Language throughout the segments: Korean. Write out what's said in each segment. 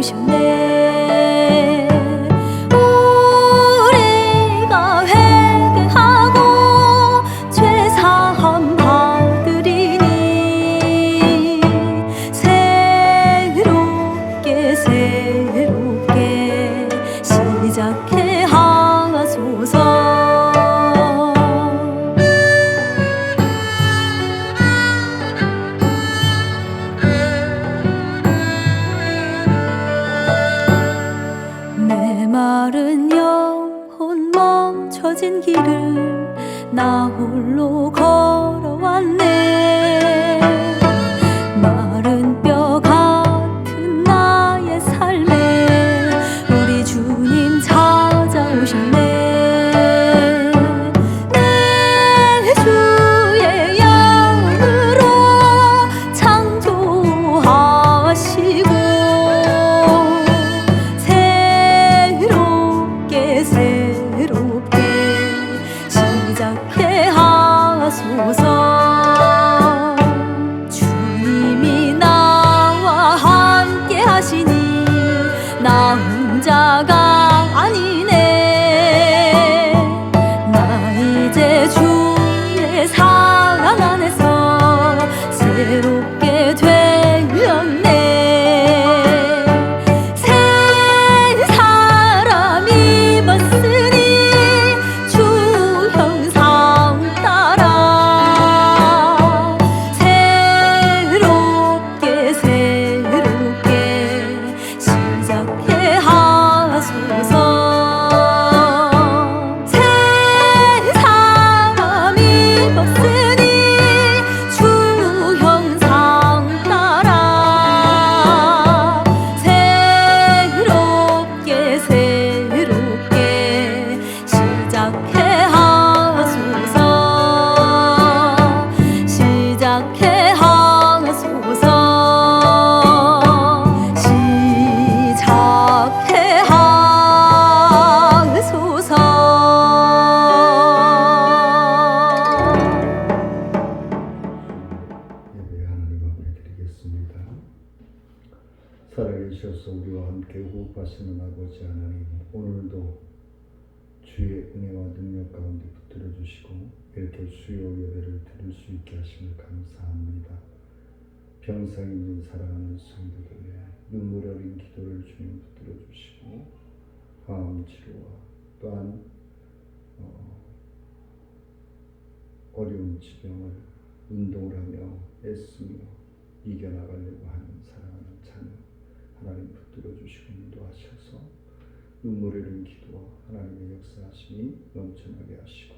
찾아오셨네. 우리가 회개하고 죄사함 받으리니 새롭게 시작해 하소서. 메마른 영혼 멈춰진 길을 나 홀로 걸어왔네. 마른 뼈 같은 나의 삶에 우리 주님 찾아오셨네. 내 주의 영으로 창조하시고 새롭게 시작해 하소서. 주님이 나와 함께 하시니 나 혼자가 아니네. 나 이제 주의 사랑 안에서 새롭게 되었네. 살아계셔서 우리와 함께 호흡하시는 아버지 하나님, 오늘도 주의 은혜와 능력 가운데 붙들어 주시고 이렇게 수요 예배를 드릴 수 있게 하심을 감사합니다. 병상 있는 사랑하는 성도들의 눈물 어린 기도를 주님 붙들어 주시고 화암 치료와 또한 어려운 지병을 운동을 하며 애쓰며 이겨나가려고 하는 사랑하는 자녀 하나님 붙들어 주시고 인도하셔서 눈물 흘린 기도와 하나님의 역사하심이 넘쳐나게 하시고,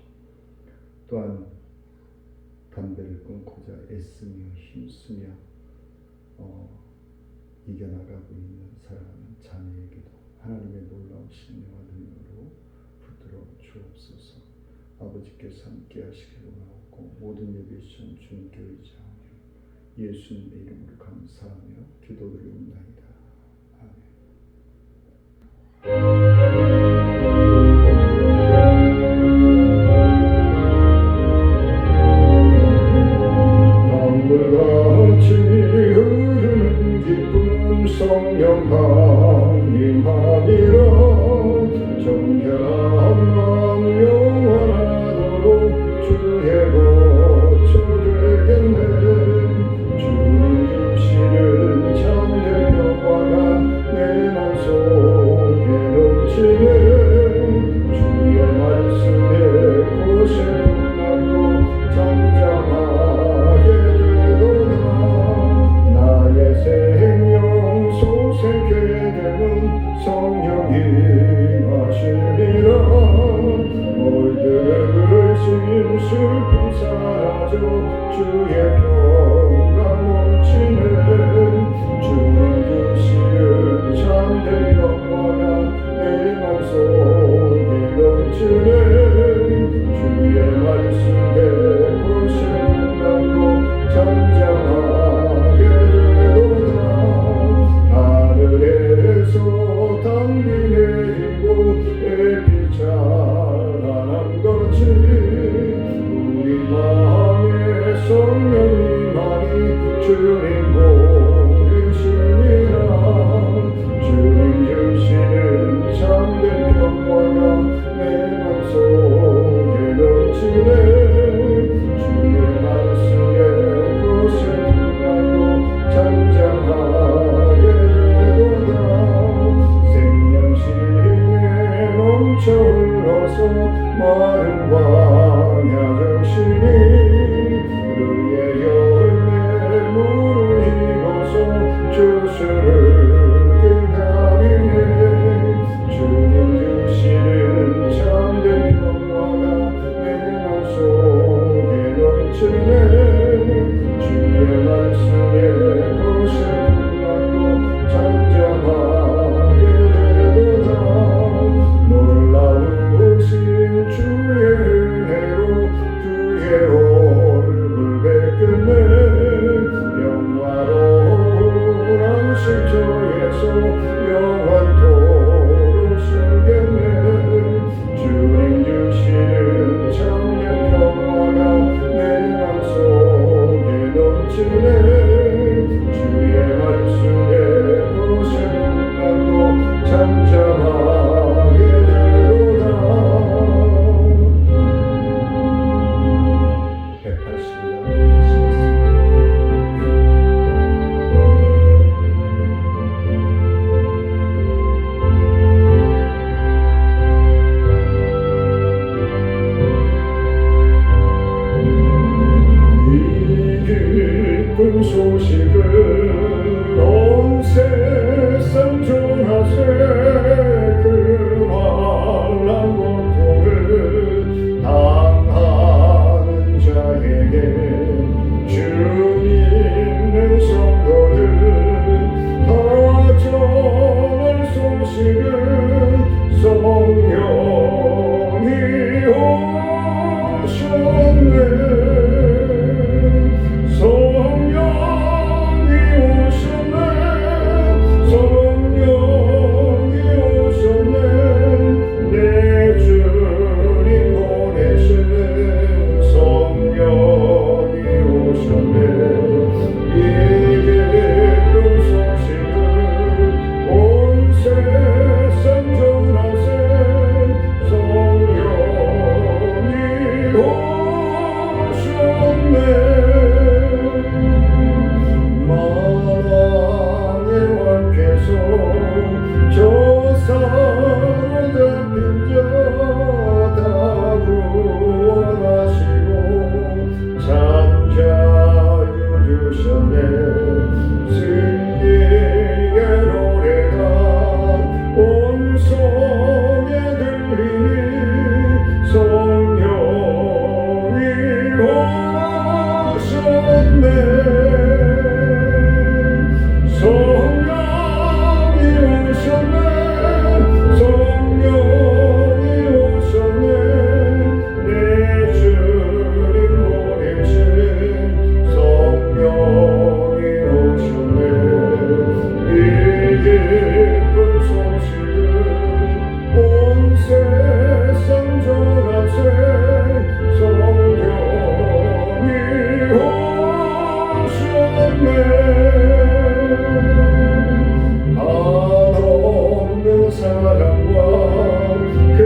또한 담배를 끊고자 애쓰며 힘쓰며 이겨나가고 있는 사랑하는 자녀에게도 하나님의 놀라우신 은혜와 능력으로 붙들어 주옵소서. 아버지께서 함께 하시기를 원하고 모든 예배 시간 주님께 의지하며 예수님의 이름으로 감사하며 기도드리옵나이다. 강물같이 흐르는 기쁜 성령 강림하리라. 정결한 마음 영원하도록 주의 거처 되겠네. 주님 주시는 참된 평화가 내 맘속에 넘치네. 주의 말씀에 곳에 풍랑도 잠잠하게 되도다. 나의 생명 소생케 되는 성령이 마시리라. 너희들의 슬픔 사라져 주의 평강 넘치네. 주님 주시는 참된 평화가 내 맘속에 넘치네. 주의 말씀에 곳에 풍랑도 잠잠하게 되도다. 하늘에서 담비 내리고 햇빛 찬란한 것이 우리 마음에 성령이 마른 광야 정신이 그의 열매 무르익어서 주수를 기다리네 주님 주시는 참된 평화가 내 맘속에 넘치네 주의 말씀에 거센 풍랑도 잠잠하게 되도다 놀라우신 주의 은혜로 그의 얼굴 뵙겠네 영화로운 안식처에서 영원토록 쓰겠네 주님 주시는 참된 평화가 내 맘속에 넘치네 주의 말씀에 거센 풍랑도 잠잠하게 되도다 180장 이 기쁜 소식을 온 세상 전하세 그 환난 고통을 당하는 자에게 주 믿는 성도들 다 전할 소식은 성령이 오셨네 성령이 오셨네 성령이 오셨네 내 주님 보내신 성령이 오셨네 이 기쁜 소식을 온 세상 전하세 성령이 오셨네 만왕의 왕께서 저 사로 잡힌 자 다 구원하시고 잠자유 주셨네 승리의 노래가 온 성에 들리니 성령이 오셨네 성령이 오셨네 성령이 오셨네 내 주님 보내신 성령이 오셨네 이 기쁜 소식을 온 세상 전하세 성령이 오셨네 한없는 사랑과 그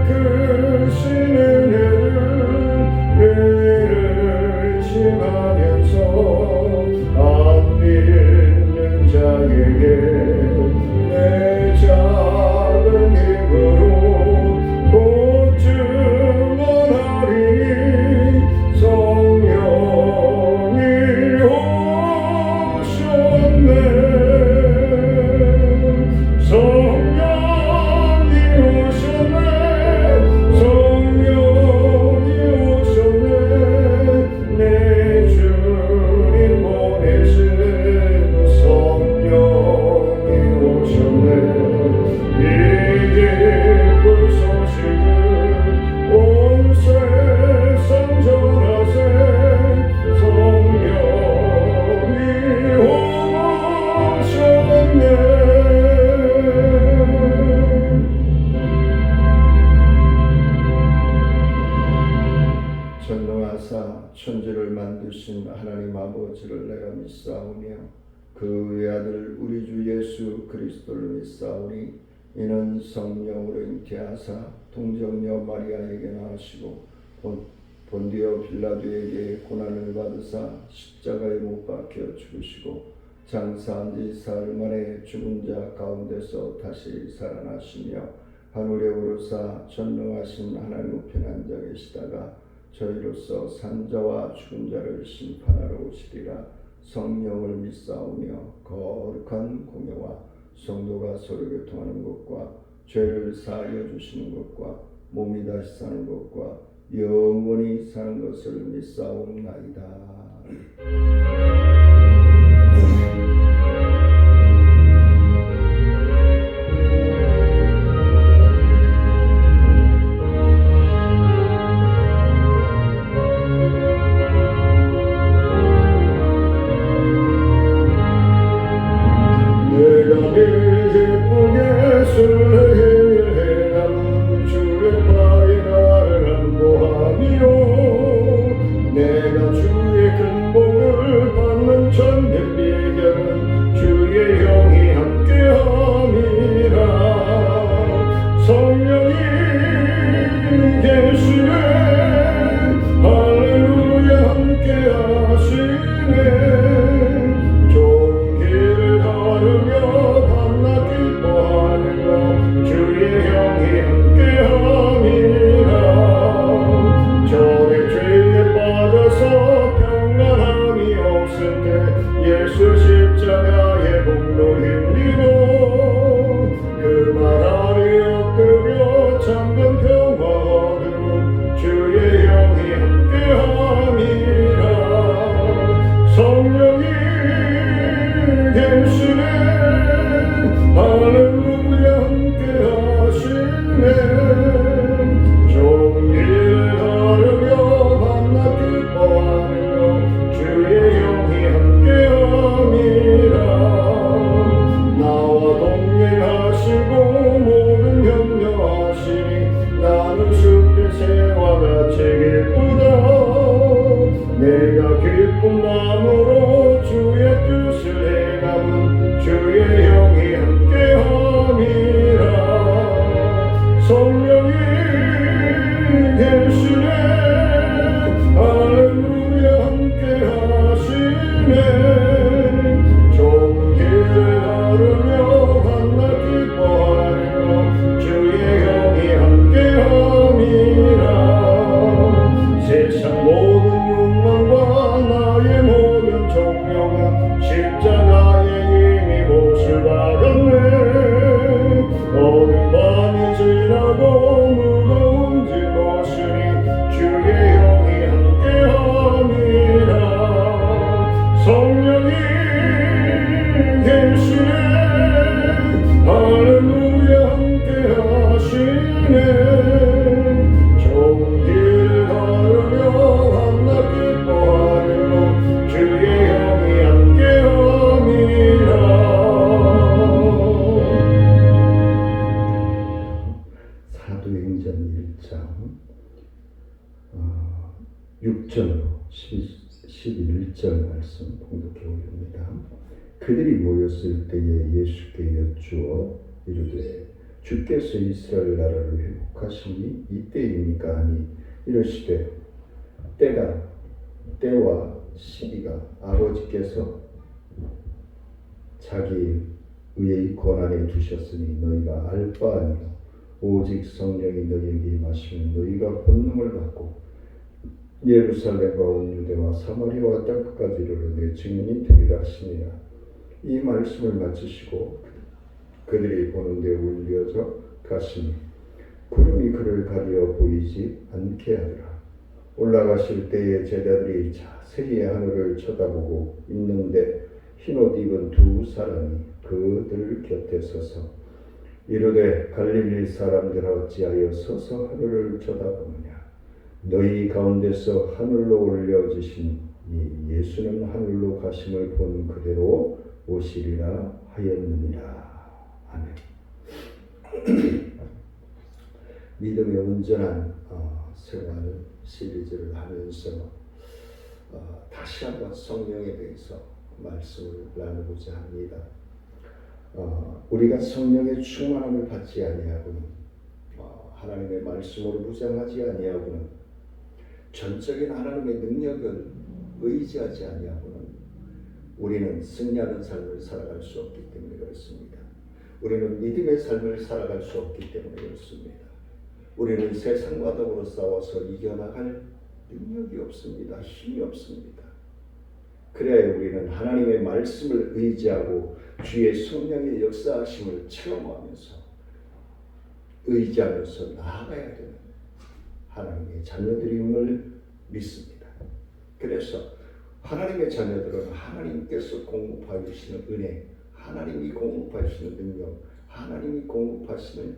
크신 은혜를 늘 의심하면서 안 믿는 자에게 내 작은 힘으로 보증하리니 성령이 오셨네 성령이 오셨네 성령이 오셨네 내 주님 보내신 성령이 오셨네 이 기쁜 소식을 온 세상 전하세 성령이 오셨네 전능하사 천지를 만드신 하나님 아버지를 내가 믿사오며 그 외아들 우리 주 예수 그리스도를 믿사오니 이는 성령으로 잉태하사 동정녀 마리아에게 나으시고 본디오 빌라도에게 고난을 받으사 십자가에 못 박혀 죽으시고 장사한 지 사흘 만에 죽은 자 가운데서 다시 살아나시며 하늘에 오르사 전능하신 하나님 우편에 앉아 계시다가 저희로서 산자와 죽은 자를 심판하러 오시리라. 성령을 믿사오며 거룩한 공예와 성도가 서로 교통하는 것과 죄를 사하여 주시는 것과 몸이 다시 사는 것과 영원히 사는 것을 믿사옵나이다. 내가 늘 기쁘게 순례하는 주의 바에 나를 안보하니요 내가 주의 큰 복을 받는 참된 비결은 주의 영이 함께함이라. 성령이 계시네 할렐루야 함께하시네. 좋은 길을 걸으며 밤낮 기뻐하는 주의 영이 함께함이라. 저의 죄에 빠져서 평안함이 없을 때 예수 십자가의 복로 힘입어 그 말 아래 엎드려 잠든 평화 얻음은 주의 영이 함께함이라. 성령이 계시네 할렐루야 함께하시네. 좋은 길을 걸으며 밤낮 기뻐하는 주의 영이 함께함이라. 나와 동행하시고 모든 협력하시니 나는 숲의 새와 같이 기쁘다. 내가 기쁜 마음으로 주의 뜻을 행함은 주의 영이 함께함이라. 성령이 계시네 할렐루야 함께하시네. 좋은 길을 걸으며 밤낮 기뻐하며 주의 영이 함께함이라. 세상 모든 욕망과 나의 모든 종명은 십자가에 이미 못을 박았네. 어두운 밤이 지나고 무거운 짐 벗으니 주의 영이 함께함이라. 성령이 계시네 할렐루야 함께하시네. 좋은 길 걸으며 밤낮 기뻐하며 주의 영이 함께함이라. 사도행전 1장 6절로 11절 말씀 봉독해 올립니다. 그들이 모였을 때에 예수께 여쭈어 이르되 주께서 이스라엘 나라를 회복하시니 이때입니까 하니 이르시되 때와 시기가 아버지께서 자기 의의 권한에 두셨으니 너희가 알 바 아니요 오직 성령이 너희에게 임하시면 너희가 권능을 받고 예루살렘과 온 유대와 사마리아와 땅끝까지 이르러 내 증인이 되리라 하시니라. 이 말씀을 마치시고 그들이 보는 데 올려져 가시니 구름이 그를 가리어 보이지 않게 하더라. 올라가실 때에 제자들이 자세히 하늘을 쳐다보고 있는데 흰옷 입은 두 사람이 그들 곁에 서서 이르되 갈릴리 사람들아 어찌하여 서서 하늘을 쳐다보느냐. 너희 가운데서 하늘로 올려지신 이 예수는 하늘로 가심을 본 그대로 오시리라 하였느니라. 아멘. 믿음의 온전한 생활 시리즈를 하면서 다시 한번 성령에 대해서 말씀을 나누고자 합니다. 우리가 성령의 충만함을 받지 아니하고는 하나님의 말씀으로 무장하지 아니하고는 전적인 하나님의 능력을 의지하지 아니하고는 우리는 승리하는 삶을 살아갈 수 없기 때문에 그렇습니다. 우리는 믿음의 삶을 살아갈 수 없기 때문에 그렇습니다. 우리는 세상과 더불어 싸워서 이겨나갈 능력이 없습니다. 힘이 없습니다. 그래야 우리는 하나님의 말씀을 의지하고 주의 성령의 역사하심을 체험하면서 의지하면서 나아가야 되는 하나님의 자녀들임을 믿습니다. 그래서 하나님의 자녀들은 하나님께서 공급하여 주시는 은혜, 하나님이 공급하여 주시는 능력, 하나님이 공급하시는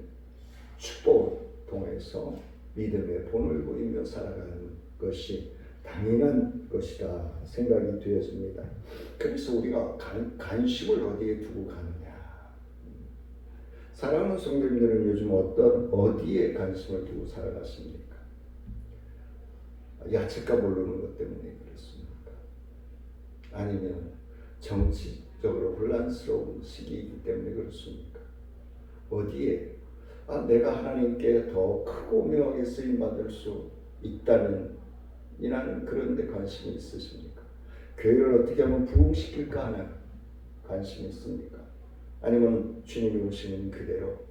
축복을 통해서 믿음의 본을 보이며 살아가는 것이 당연한 것이다 생각이 되어집니다. 그래서 우리가 관심을 어디에 두고 가느냐. 사랑하는 성도님들은 요즘 어디에 관심을 두고 살아가십니까? 야채값 오르는 것 때문에 그렇습니까? 아니면 정치적으로 혼란스러운 시기이기 때문에 그렇습니까? 어디에 내가 하나님께 더 크고 명하게 쓰임받을 수 있다는 이라는 그런 데 관심이 있으십니까? 교회를 어떻게 하면 부흥시킬까 하는 관심이 있습니까? 아니면 주님이 오시는 그대로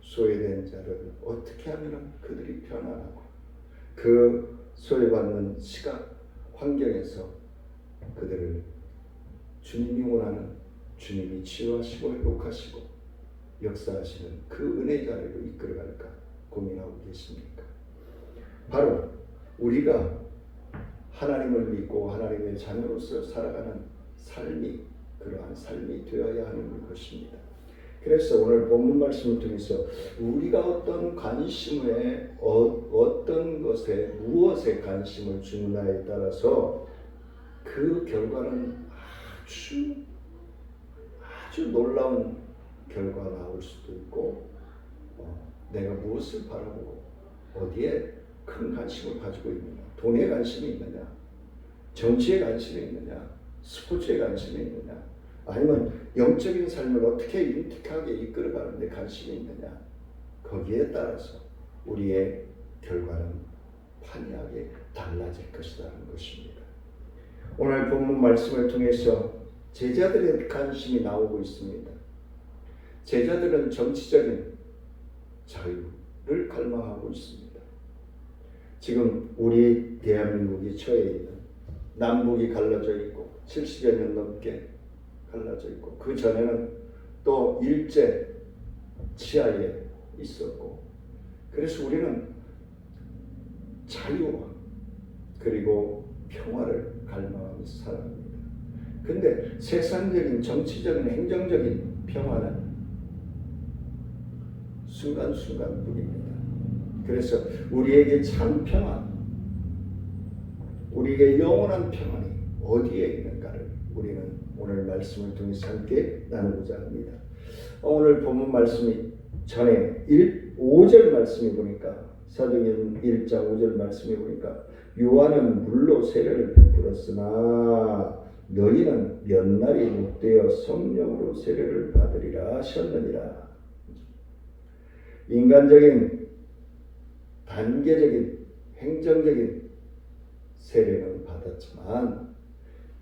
소외된 자를 어떻게 하면 그들이 편안하고 그 소외받는 시각 환경에서 그들을 주님이 원하는, 주님이 치유하시고 회복하시고 역사하시는 그 은혜 자리로 이끌어갈까 고민하고 계십니까? 바로 우리가 하나님을 믿고 하나님의 자녀로서 살아가는 삶이 그러한 삶이 되어야 하는 것입니다. 그래서 오늘 본문 말씀을 통해서 우리가 어떤 관심에 어떤 것에 무엇에 관심을 주느냐에 따라서 그 결과는 아주 놀라운 결과가 나올 수도 있고 내가 무엇을 바라보고 어디에 큰 관심을 가지고 있느냐, 돈에 관심이 있느냐, 정치에 관심이 있느냐, 스포츠에 관심이 있느냐, 아니면 영적인 삶을 어떻게 윤택하게 이끌어가는 데 관심이 있느냐, 거기에 따라서 우리의 결과는 판이하게 달라질 것이라는 것입니다. 오늘 본문 말씀을 통해서 제자들의 관심이 나오고 있습니다. 제자들은 정치적인 자유를 갈망하고 있습니다. 지금 우리 대한민국이 처해 있는 남북이 갈라져 있고 70여 년 넘게 갈라져 있고 그 전에는 또 일제 치하에 있었고 그래서 우리는 자유와 그리고 평화를 갈망하면서 살아갑니다. 근데 세상적인 정치적인 행정적인 평화는 순간순간뿐입니다. 그래서 우리에게 참 평안, 우리에게 영원한 평안이 어디에 있는가를 우리는 오늘 말씀을 통해서 함께 나누고자 합니다. 오늘 본문 말씀이 전에 5절 말씀에 보니까 사도행전 1장 5절 말씀에 보니까 요한은 물로 세례를 베풀었으나 너희는 몇 날이 못되어 성령으로 세례를 받으리라 하셨느니라. 인간적인 단계적인 행정적인 세례는 받았지만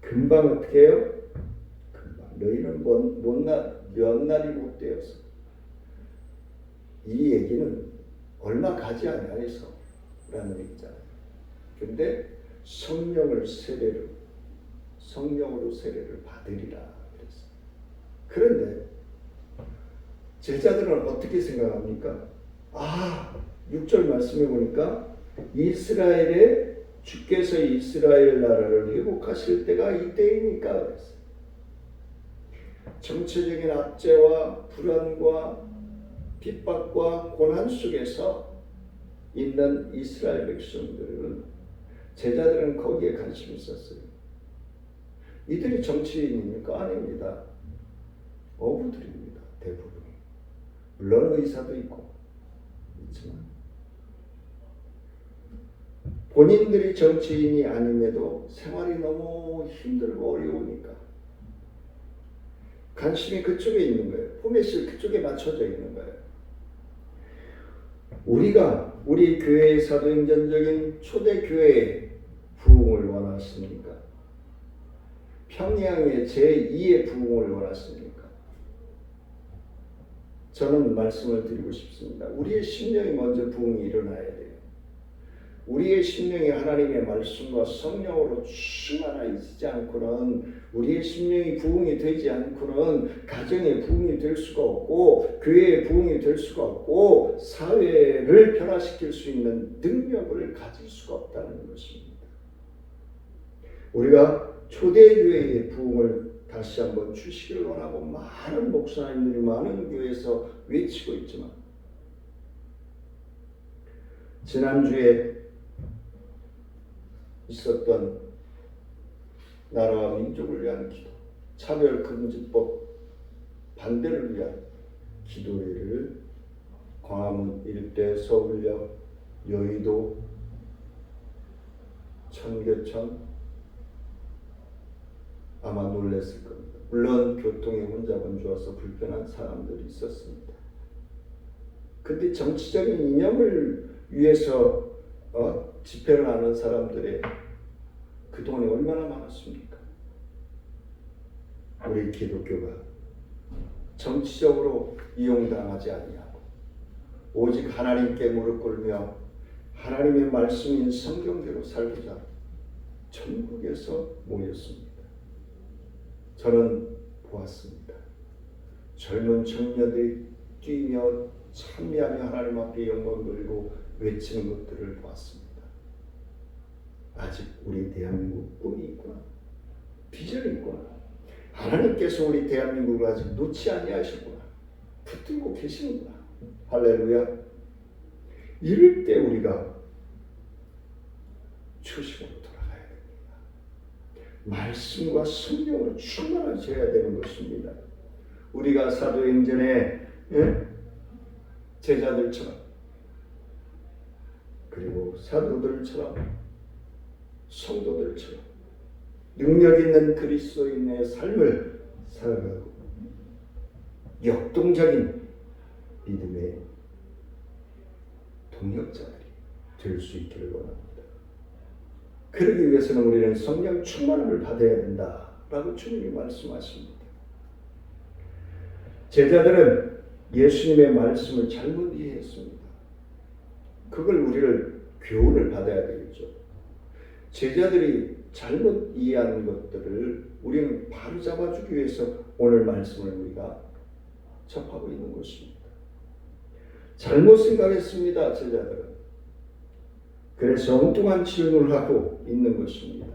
금방 어떻게 해요? 금방 너희는 몇 날이 못 되어서 이 얘기는 얼마 가지 아니하여서 라는 얘기잖아요. 근데 성령으로 세례를 받으리라 그랬어요. 그런데 제자들은 어떻게 생각합니까? 6절 말씀해 보니까 주께서 이스라엘 나라를 회복하실 때가 이때이니까 그랬어요. 정치적인 압제와 불안과 핍박과 고난 속에서 있는 이스라엘 백성들은 제자들은 거기에 관심이 있었어요. 이들이 정치인입니까? 아닙니다. 어부들입니다. 대부분이. 물론 의사도 있지만 본인들이 정치인이 아님에도 생활이 너무 힘들고 어려우니까 관심이 그쪽에 있는 거예요. 포맷이 그쪽에 맞춰져 있는 거예요. 우리 교회의 사도행전적인 초대교회의 부흥을 원하십니까? 평양의 제2의 부흥을 원하십니까? 저는 말씀을 드리고 싶습니다. 우리의 심령이 먼저 부흥이 일어나야 돼요. 우리의 심령이 하나님의 말씀과 성령으로 충만하지 않고는, 우리의 심령이 부흥이 되지 않고는 가정의 부흥이 될 수가 없고, 교회의 부흥이 될 수가 없고, 사회를 변화시킬 수 있는 능력을 가질 수가 없다는 것입니다. 우리가 초대교회의 부흥을 다시 한번 주시기를 원하고, 많은 목사님들이 많은 교회에서 외치고 있지만, 지난주에 있었던 나라와 민족을 위한 기도, 차별금지법 반대를 위한 기도회를 광화문 일대, 서울역, 여의도, 청계천, 아마 놀랐을 겁니다. 물론 교통이 혼잡은 좋아서 불편한 사람들이 있었습니다. 근데 정치적인 이념을 위해서 집회를 하는 사람들의 그동안에 얼마나 많았습니까? 우리 기독교가 정치적으로 이용당하지 아니하고 오직 하나님께 무릎 꿇으며 하나님의 말씀인 성경대로 살고자 전국에서 모였습니다. 저는 보았습니다. 젊은 청년들이 뛰며 찬미하며 하나님 앞에 영광 돌리고 외치는 것들을 보았습니다. 아직 우리 대한민국 꿈이 있구나, 비전이 있구나, 하나님께서 우리 대한민국을 아직 놓지 아니하셨구나, 붙들고 계시는구나. 할렐루야. 이럴 때 우리가 초심으로 돌아가야 됩니다. 말씀과 성령으로 충만해져야 되는 것입니다. 우리가 사도행전에 제자들처럼, 그리고 사도들처럼, 성도들처럼 능력 있는 그리스도인의 삶을 살아가고 역동적인 믿음의 동력자들이 될 수 있기를 원합니다. 그러기 위해서는 우리는 성령 충만함을 받아야 된다라고 주님이 말씀하십니다. 제자들은 예수님의 말씀을 잘못 이해했습니다. 그걸 우리를 교훈을 받아야 되겠죠. 제자들이 잘못 이해하는 것들을 우리는 바로 잡아주기 위해서 오늘 말씀을 우리가 접하고 있는 것입니다. 잘못 생각했습니다, 제자들은. 그래서 엉뚱한 질문을 하고 있는 것입니다.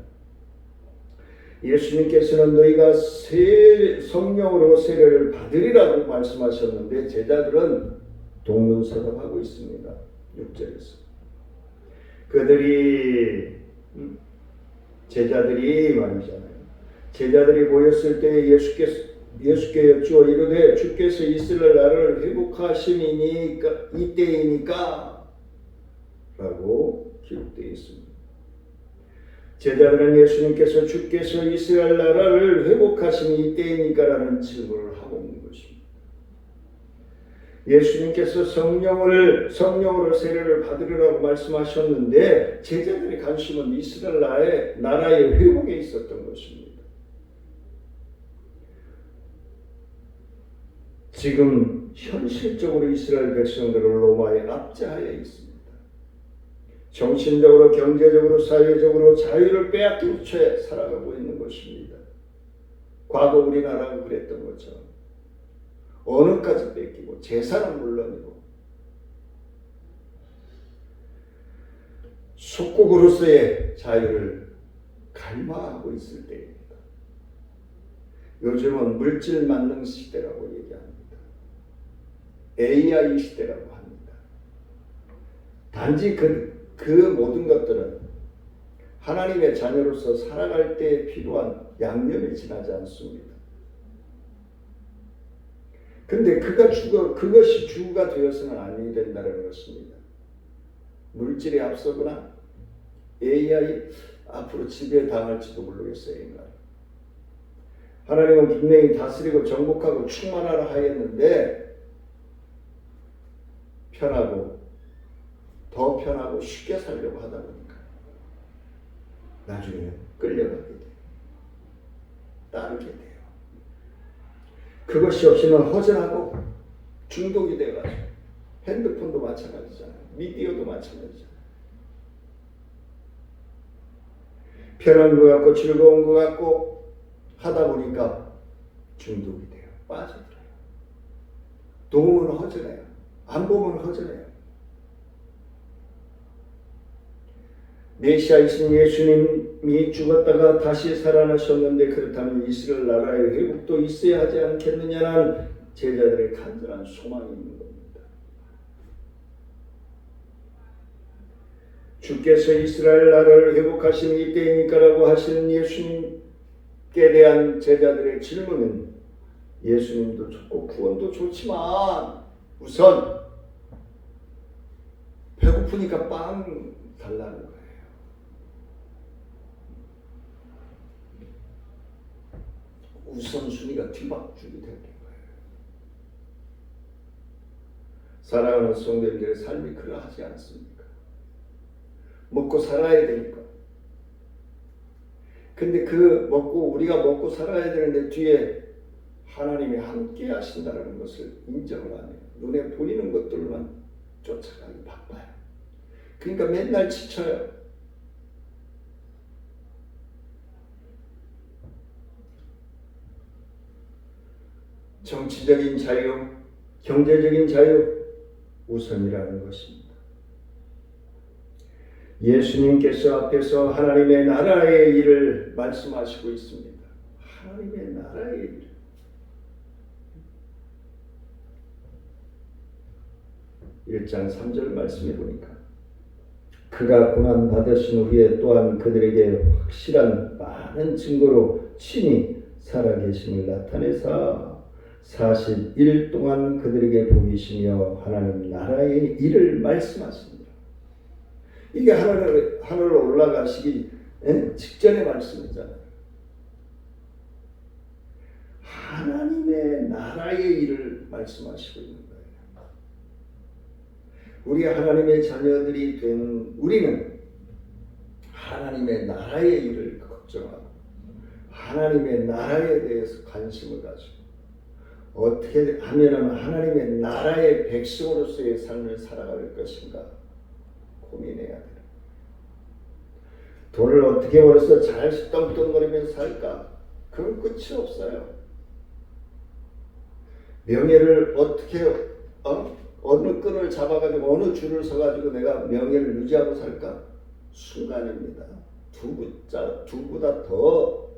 예수님께서는 너희가 성령으로 세례를 받으리라고 말씀하셨는데 제자들은 동문서답하고 있습니다. 6절에서 제자들이 말이잖아요. 제자들이 모였을 때 예수께 여쭈어 이르되 주께서 이스라엘 나라를 회복하시니까 이때이니까 라고 기록되어 있습니다. 제자들은 예수님께서 주께서 이스라엘 나라를 회복하시니 이때이니까 라는 질문을 하고 있는 것입니다. 예수님께서 성령으로 세례를 받으리라고 말씀하셨는데 제자들의 관심은 이스라엘 나라의 회복에 있었던 것입니다. 지금 현실적으로 이스라엘 백성들은 로마의 압제하에 있습니다. 정신적으로, 경제적으로, 사회적으로 자유를 빼앗긴 채 살아가고 있는 것입니다. 과거 우리나라가 그랬던 것처럼 언어까지 뺏기고 재산은 물론이고 속국으로서의 자유를 갈망하고 있을 때입니다. 요즘은 물질 만능 시대라고 얘기합니다. AI 시대라고 합니다. 단지 그 모든 것들은 하나님의 자녀로서 살아갈 때 필요한 양념에 지나지 않습니다. 근데 그것이 주가 되어서는 아니 된다는 것입니다. 물질에 앞서거나 AI 앞으로 지배당할지도 모르겠어요. 인간. 하나님은 분명히 다스리고 정복하고 충만하라 하였는데 더 편하고 쉽게 살려고 하다 보니까 나중에 끌려가게 돼요. 따르게 돼요. 그것이 없이는 허전하고 중독이 돼가지고 핸드폰도 마찬가지잖아요. 미디어도 마찬가지잖아요. 편한 것 같고 즐거운 것 같고 하다 보니까 중독이 돼요. 빠져들어요. 도움은 허전해요. 안 보면 허전해요. 메시아이신 예수님이 죽었다가 다시 살아나셨는데 그렇다면 이스라엘 나라의 회복도 있어야 하지 않겠느냐는 제자들의 간절한 소망이 있는 겁니다. 주께서 이스라엘 나라를 회복하시는 이때이니까라고 하시는 예수님께 대한 제자들의 질문은 예수님도 좋고 구원도 좋지만 우선 배고프니까 빵 달라는 거예요. 우선순위가 뒤바뀌게 되는 거예요. 사랑하는 성도님들의 삶이 그러하지 않습니까? 먹고 살아야 되니까. 근데 우리가 먹고 살아야 되는데 뒤에 하나님이 함께 하신다는 것을 인정을 안 해요. 눈에 보이는 것들만 쫓아가기 바빠요. 그러니까 맨날 지쳐요. 정치적인 자유, 경제적인 자유 우선이라는 것입니다. 예수님께서 앞에서 하나님의 나라의 일을 말씀하시고 있습니다. 하나님의 나라의 일. (1장 3절) 말씀해 보니까 그가 고난 받으신 후에 또한 그들에게 확실한 많은 증거로 친히 살아계심을 나타내사 40일 동안 그들에게 보이시며 하나님 나라의 일을 말씀하십니다. 이게 하늘로 올라가시기 직전의 말씀이잖아요. 하나님의 나라의 일을 말씀하시고 있는 거예요. 우리 하나님의 자녀들이 된 우리는 하나님의 나라의 일을 걱정하고 하나님의 나라에 대해서 관심을 가지고 어떻게 하면 하나님의 나라의 백성으로서의 삶을 살아갈 것인가 고민해야 돼요. 돈을 어떻게 벌어서 잘 떵떵거리면서 살까? 그건 끝이 없어요. 명예를 어떻게 어느 끈을 잡아가지고 어느 줄을 서가지고 내가 명예를 유지하고 살까? 순간입니다. 두보다 더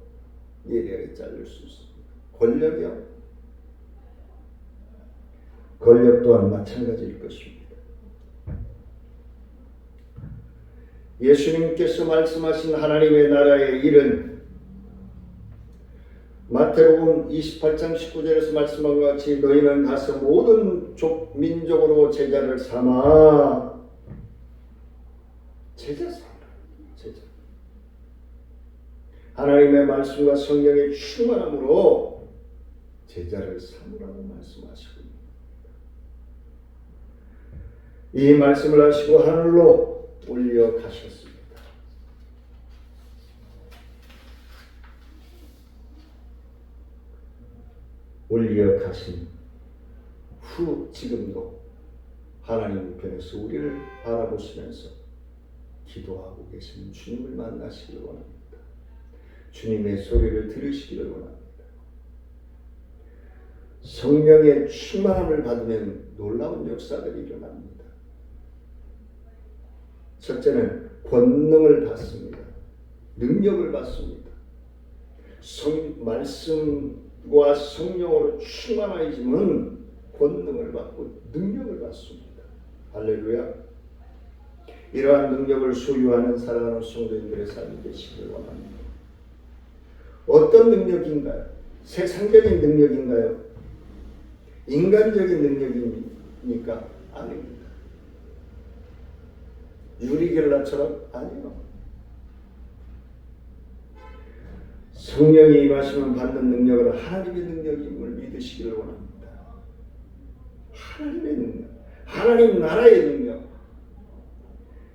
예리하게 자를 수 있습니다. 권력이요? 권력 또한 마찬가지일 것입니다. 예수님께서 말씀하신 하나님의 나라의 일은 마태복음 28장 19절에서 말씀한 것 같이 너희는 가서 모든 민족으로 제자를 삼아 제자 삼으라. 제자. 하나님의 말씀과 성령의 충만함으로 제자를 삼으라고 말씀하시고 이 말씀을 하시고 하늘로 올려가셨습니다. 올려가신 후 지금도 하나님 우편에서 우리를 바라보시면서 기도하고 계시는 주님을 만나시기를 원합니다. 주님의 소리를 들으시기를 원합니다. 성령의 충만함을 받으면 놀라운 역사들이 일어납니다. 첫째는 권능을 받습니다. 능력을 받습니다. 말씀과 성령으로 충만해지면 권능을 받고 능력을 받습니다. 할렐루야. 이러한 능력을 소유하는 사랑하는 성도님들의 삶이 되시길 원합니다. 어떤 능력인가요? 세상적인 능력인가요? 인간적인 능력입니까? 아닙니다. 유리겔라처럼 아니요. 성령이 임하시면 받는 능력은 하나님의 능력임을 믿으시기를 원합니다. 하나님의 능력, 하나님 나라의 능력.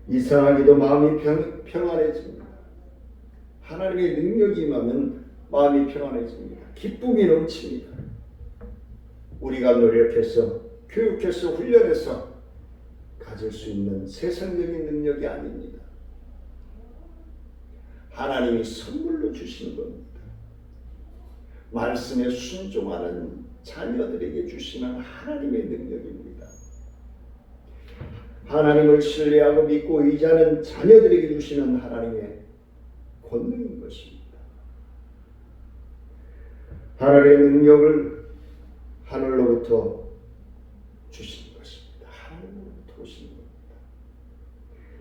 이상하게도 마음이 평안해집니다. 하나님의 능력이 임하면 마음이 평안해집니다. 기쁨이 넘칩니다. 우리가 노력해서 교육해서 훈련해서 가질 수 있는 세상적인 능력이 아닙니다. 하나님이 선물로 주신 겁니다. 말씀에 순종하는 자녀들에게 주시는 하나님의 능력입니다. 하나님을 신뢰하고 믿고 의지하는 자녀들에게 주시는 하나님의 권능인 것입니다. 하늘의 능력을 하늘로부터 주신 것입니다. 하늘로부터 오신 겁니다.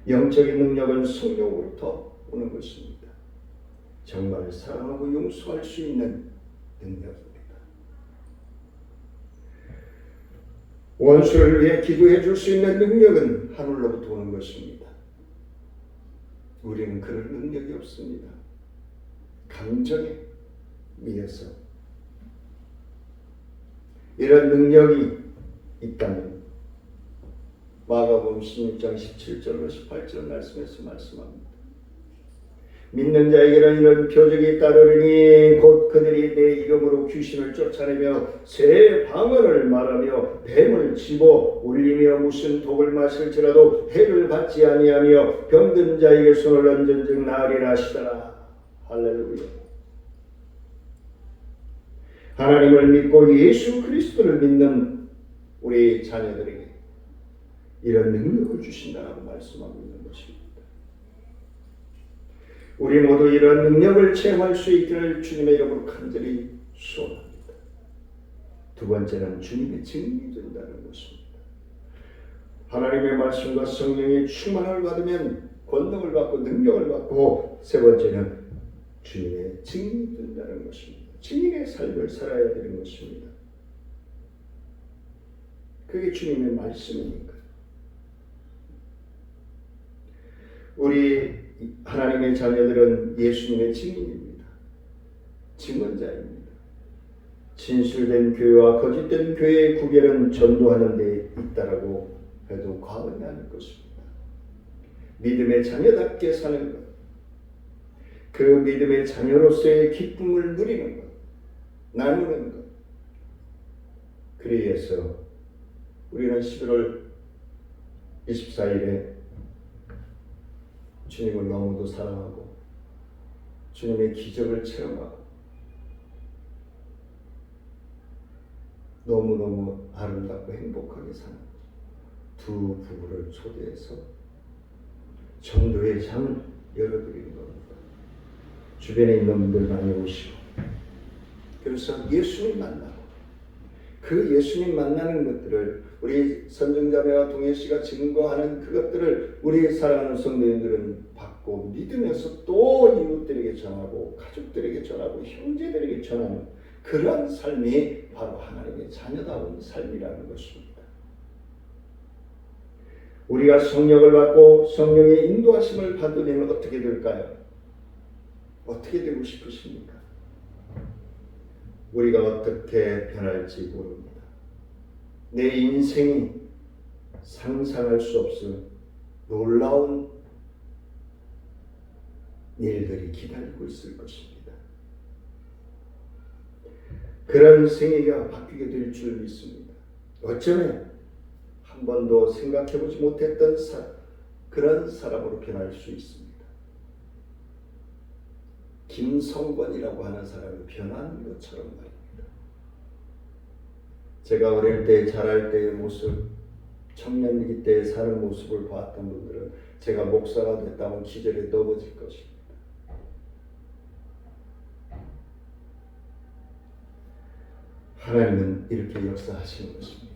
영적인 능력은 성령으로부터 오는 것입니다. 정말 사랑하고 용서할 수 있는 능력입니다. 원수를 위해 기도해 줄 수 있는 능력은 하늘로부터 오는 것입니다. 우리는 그럴 능력이 없습니다. 감정에 의해서 이런 능력이 있다면 마가복음 16장 17절로 18절 말씀에서 말씀합니다. 믿는 자에게는 이런 표적이 따르리니 곧 그들이 내 이름으로 귀신을 쫓아내며 새 방언을 말하며 뱀을 집어 울리며 무슨 독을 마실지라도 해를 받지 아니하며 병든 자에게 손을 얹은즉 나으리라 하시더라. 할렐루야. 하나님을 믿고 예수 그리스도를 믿는 우리 자녀들에게 이런 능력을 주신다고 말씀하고 있는 것입니다. 우리 모두 이런 능력을 체험할 수 있기를 주님의 이름으로 간절히 소원합니다. 두 번째는 주님의 증인이 된다는 것입니다. 하나님의 말씀과 성령의 충만을 받으면 권능을 받고 능력을 받고, 세 번째는 주님의 증인이 된다는 것입니다. 증인의 삶을 살아야 되는 것입니다. 그게 주님의 말씀이니까. 우리 하나님의 자녀들은 예수님의 증인입니다. 증언자입니다. 진실된 교회와 거짓된 교회의 구별은 전도하는 데 있다라고 해도 과언이 아닐 것입니다. 믿음의 자녀답게 사는 것, 그 믿음의 자녀로서의 기쁨을 누리는 것, 나누는 것. 그래서 우리는 11월 24일에 주님을 너무도 사랑하고 주님의 기적을 체험하고 너무너무 아름답고 행복하게 사는 두 부부를 초대해서 전도의 장을 열어드리는 겁니다. 주변에 있는 분들 많이 오시고, 그래서 예수님 만나고 그 예수님 만나는 것들을 우리 선정자매와 동혜씨가 증거하는 그것들을 우리 사랑하는 성도님들은 받고 믿으면서 또 이웃들에게 전하고 가족들에게 전하고 형제들에게 전하는 그런 삶이 바로 하나님의 자녀다운 삶이라는 것입니다. 우리가 성령을 받고 성령의 인도하심을 받으면 어떻게 될까요? 어떻게 되고 싶으십니까? 우리가 어떻게 변할지 모릅니다. 내 인생이 상상할 수 없을 놀라운 일들이 기다리고 있을 것입니다. 그런 생애가 바뀌게 될 줄 믿습니다. 어쩌면 한 번도 생각해보지 못했던 그런 사람으로 변할 수 있습니다. 김성권이라고 하는 사람이 변한 것처럼 말입니다. 제가 어릴 때 자랄 때의 모습, 청년기 때 사는 모습을 봤던 분들은 제가 목사가 됐다면 기절에 넘어질 것입니다. 하나님은 이렇게 역사하시는 것입니다.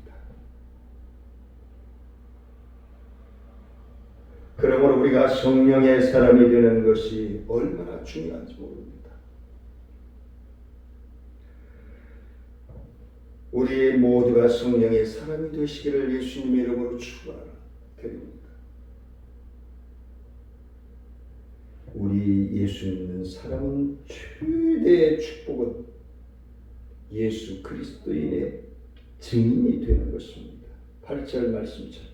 그러므로 우리가 성령의 사람이 되는 것이 얼마나 중요한지 모릅니다. 우리 모두가 성령의 사람이 되시기를 예수님의 이름으로 축원드립니다. 우리 예수 믿는 사람은 최대의 축복은 예수 그리스도인의 증인이 되는 것입니다. 8절 말씀처럼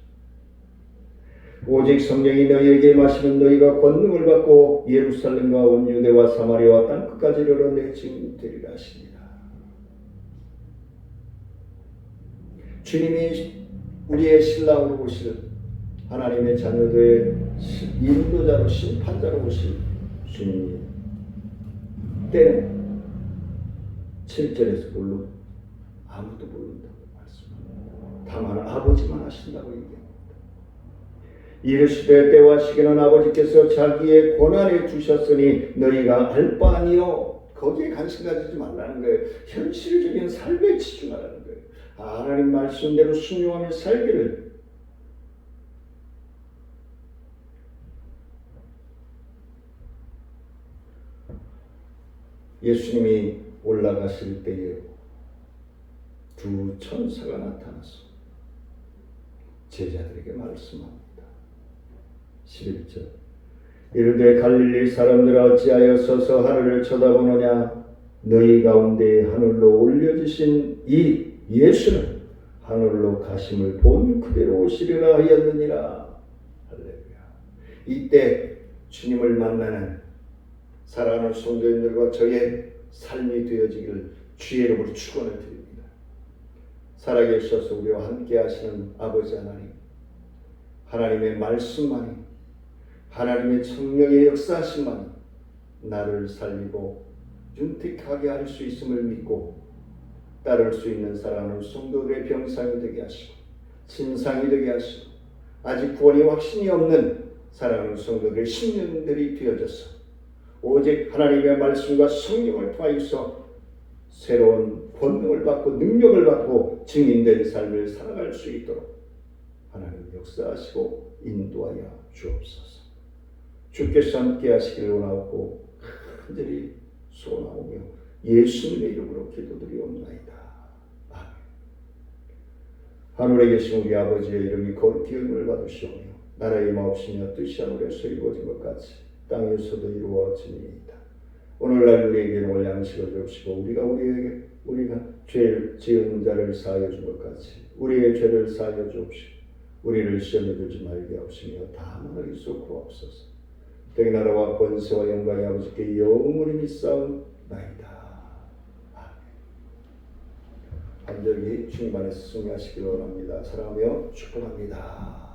오직 성령이 너희에게 마시면 너희가 권능을 받고 예루살렘과 온 유대와 사마리아와 땅끝까지 이르러 내 증인이 되리라 하시니라. 주님이 우리의 신랑으로 오실 하나님의 자녀들의 인도자로 심판자로 오실 주님이 때는 7절에서 물론 아무도 모른다고 말씀합니다. 다만 아버지만 하신다고 얘기합니다. 이르시되 때와 시기는 아버지께서 자기의 권한에 두셨으니 너희가 알 바 아니요. 거기에 관심 가지지 말라는 거예요. 현실적인 삶에 집중하라는 거예요. 하나님 말씀대로 순종하며 살기를. 예수님이 올라가실 때에 두 천사가 나타나서 제자들에게 말씀합니다. 11절 이르되 갈릴리 사람들아 어찌하여 서서 하늘을 쳐다보느냐 너희 가운데 하늘로 올려지신 이 예수는 하늘로 가심을 본 그대로 오시리라 하였느니라. 할렐루야. 이때 주님을 만나는 사랑하는 성도님들과 저의 삶이 되어지기를 주의 이름으로 축원을 드립니다. 살아계셔서 우리와 함께 하시는 아버지 하나님, 하나님의 말씀만이, 하나님의 성령의 역사하심만이 나를 살리고 윤택하게 할 수 있음을 믿고 따를 수 있는 사랑하는 성도들의 병상이 되게 하시고 진상이 되게 하시고 아직 구원이 확신이 없는 사랑하는 성도들의 신령들이 되어져서 오직 하나님의 말씀과 성령을 통하여서 새로운 권능을 받고 능력을 받고 증인된 삶을 살아갈 수 있도록 하나님 역사하시고 인도하여 주옵소서. 주께서 함께 하시기를 원하옵고 간절히 소원하오며 예수님의 이름으로 기도드리옵나이다. 아멘. 하늘에 계신 우리 아버지의 이름이 거룩히 영을 받으시오며 나라의 마옵시며 뜻이 하늘에서 이루어진 것 같이 땅에서도 이루어지니이다. 오늘날 우리에게 오늘 양식을 주옵시고 우리가 죄를 지은 자를 사하여 준 것 같이 우리의 죄를 사하여 주옵시고 우리를 시험에 들지 말게 하옵시며 다만 의기소 구하옵소서. 때의 나라와 권세와 영광이 아버지께 영원히 믿사옵나이다. 아멘. 간절히 주님 안에서 승리하시기를 원합니다. 사랑하며 축복합니다.